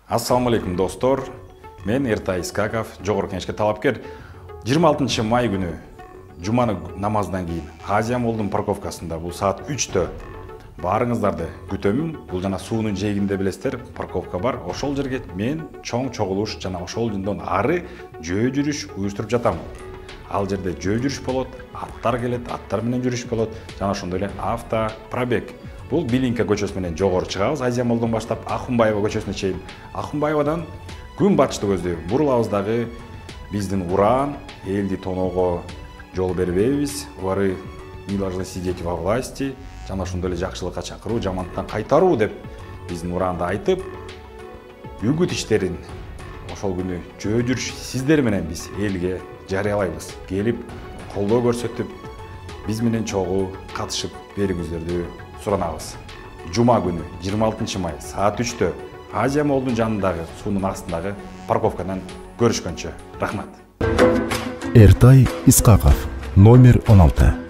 Assalamu alaikum достор. Мен Эртай Искаков, жогорку кеңешке талапкер. 26 май күнү жуманы намаздан кийин Азия Молдун парковкасында бул саат 3-тө баарыңыздарды күтөмүн. Бул жана суунун жээгинде билесиздер, парковка бар. Ошол жерге мен чоң чогулуш жана ошол жөндөөн ары жөө жүрүш уюштуруп жатам. Ал жерде жөө жүрүш болот, аттар келет, аттар менен жүрүш болот, жана ошондой эле авто пробег. Бул Билинка көчөсү менен жогору чыгабыз, Азия Молдон баштап Ахунбаева көчөсүнө чейин. Ахунбаевадан күн батышты көздөй бурулабыз дагы биздин уран элди тоноого жол бербейбиз. Улары не должны сидеть во власти, жана ошондой эле жакшылыкка чакыруу, жамандыктан кайтаруу деп биздин уранды айтып, үгүт иштерин ошол күнү жөө жүрүш сиздер менен биз элге жарыялайбыз. Келип, колдоо көрсөтүп, биз менен чогуу катышып берүүңүздөрдү суранабыз. Жума күнү 26 май саат 3-тө Азия Молдун жанындагы суунун астындагы парковкадан көрүшкөнчө. Рахмат. Эртай Искаков, номер 16.